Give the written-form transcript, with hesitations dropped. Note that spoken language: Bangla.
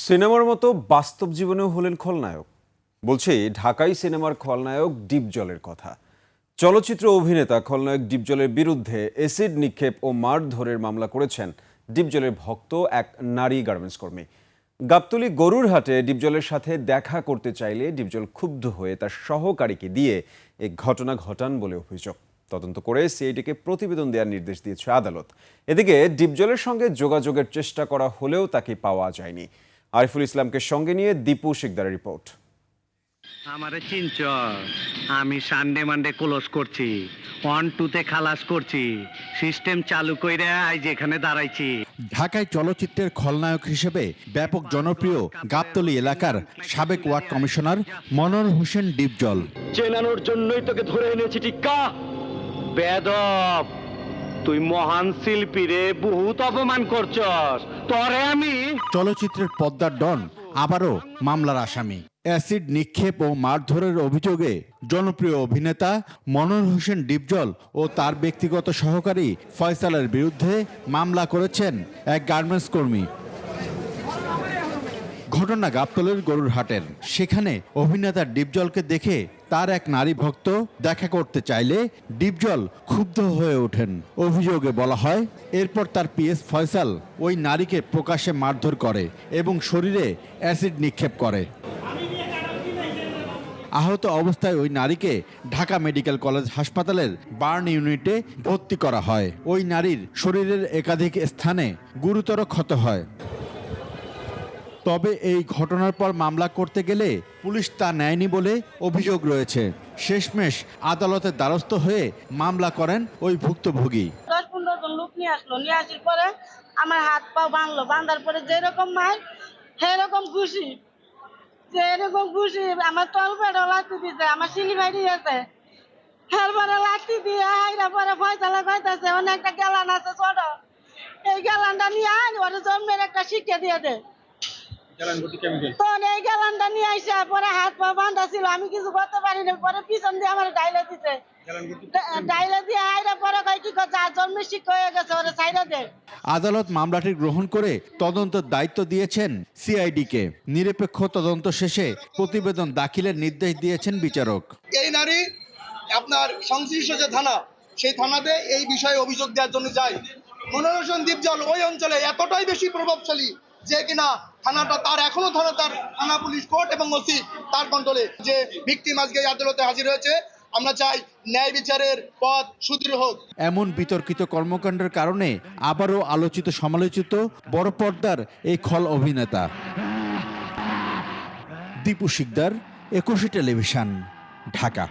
সিনেমার মতো বাস্তব জীবনেও হলেন খলনায়ক। বলছি ঢাকাই সিনেমার খলনায়ক ডিপজলের কথা। চলচ্চিত্র অভিনেতা খলনায়ক ডিপজলের বিরুদ্ধে অ্যাসিড নিক্ষেপ ও মারধরের মামলা করেছেন ডিপজলের ভক্ত এক নারী গার্মেন্টস কর্মী। গাবতলী গরুর হাটে ডিপজলের সাথে দেখা করতে চাইলে ডিপজল ক্ষুব্ধ হয়ে তার সহকারীকে দিয়ে এই ঘটনা ঘটান বলে অভিযোগ। তদন্ত করে সিআইডিকে প্রতিবেদন দেওয়ার নির্দেশ দিয়েছে আদালত। এদিকে ডিপজলের সঙ্গে যোগাযোগের চেষ্টা করা হলেও তাকে পাওয়া যায়নি। আরিফুল ইসলামকে সঙ্গে নিয়ে দীপু শিকদারের রিপোর্ট। আমারে চিনচ, আমি সানডে মানডে ক্লোজ করছি, 1-2 খালাস করছি, সিস্টেম চালু কইরা আজ এখানে দাঁড়াইছি। ঢাকায় চলচ্চিত্রের খলনায়ক হিসেবে ব্যাপক জনপ্রিয় গাবতলী এলাকার সাবেক ওয়ার্ড কমিশনার মনোয়ার হোসেন ডিপজল। চেনানোর জন্যই তোকে ধরে এনেছি টিক্কা। বেদব, তুই মহান শিল্পী রে, বহুত অপমান করছস। তরে আমি চলচ্চিত্রের পদ্মার ডন আবারও মামলার আসামি। অ্যাসিড নিক্ষেপ ও মারধরের অভিযোগে জনপ্রিয় অভিনেতা মনোয়ার হোসেন ডিপজল ও তার ব্যক্তিগত সহকারী ফয়সালের বিরুদ্ধে মামলা করেছেন এক গার্মেন্টস কর্মী। ঘটনা গাবতলীর গরুর হাটের। সেখানে অভিনেতা ডিপজলকে দেখে তার এক নারী ভক্ত দেখা করতে চাইলে ডিপজল ক্ষুব্ধ হয়ে ওঠেন। অভিযোগে বলা হয়, এরপর তার পিএস ফয়সাল ওই নারীকে প্রকাশ্যে মারধর করে এবং শরীরে অ্যাসিড নিক্ষেপ করে। আহত অবস্থায় ওই নারীকে ঢাকা মেডিকেল কলেজ হাসপাতালের বার্ন ইউনিটে ভর্তি করা হয়। ওই নারীর শরীরের একাধিক স্থানে গুরুতর ক্ষত হয়। তবে এই ঘটনার পর মামলা করতে গেলে পুলিশ তা নেয়নি বলে অভিযোগ রয়েছে। শেষমেশ আদালতের দ্বারস্থ হয়ে মামলা করেন ওই ভুক্তভোগী। 10-15 জন লোক নিয়ে আসলো, নিয়ে আসার পরে আমার হাত পা বাঁধলো, বাঁধার পরে যেরকম মার সেরকম খুশি, যেরকম খুশি আমার তল পেটে লাঠি দিতে, আমার সিলি ভাই দিয়েছে, এরপরে লাঠি দিয়ে হাইরা পরে ফয়সালা কইতাছে অনেকটা গেলান আছে ছোট, এই গেলানটা নিয়ে আয় ওর জন্মের একটা শিক্ষা দিয়ে দে। তখন এই গেলানটা নিয়ে আইসা পরে হাত পা বাঁধা ছিল, আমি কিছু করতে পারিনি। পরে পিছন দিয়ে আমার ডাইলে দিতে, ডাইলে দিয়ে আইরা পরে কয় কি কথা জন্মের শিক্ষা হয়ে গেছে, ওরে ছাইরা দে। আদালত মামলাটি গ্রহণ করে তদন্তের দায়িত্ব দিয়েছেন সিআইডিকে। নিরপেক্ষ তদন্ত শেষে প্রতিবেদন দাখিলের নির্দেশ দিয়েছেন বিচারক। এই নারী আপনার সংশ্লিষ্ট যে থানা, সেই থানাতে এই বিষয়ে অভিযোগ দেওয়ার জন্য যায়। মনোয়ার হোসেন ডিপজল ওই অঞ্চলে এতটাই বেশি প্রভাবশালী যে কিনা থানাটা তার এখনো তার থানা পুলিশ কোর্ট এবং ওসি তার কন্ট্রোলে। যে ভিকটিম আজকে আদালতে হাজির হয়েছে, আমরা চাই ন্যায় বিচারের পথ সুদৃঢ় হোক। এমন বিতর্কিত কর্মকাণ্ডের কারণে আবারও আলোচিত সমালোচিত বড় পর্দার এই খল অভিনেতা। দীপু শিকদার, 21 টেলিভিশন, ঢাকা।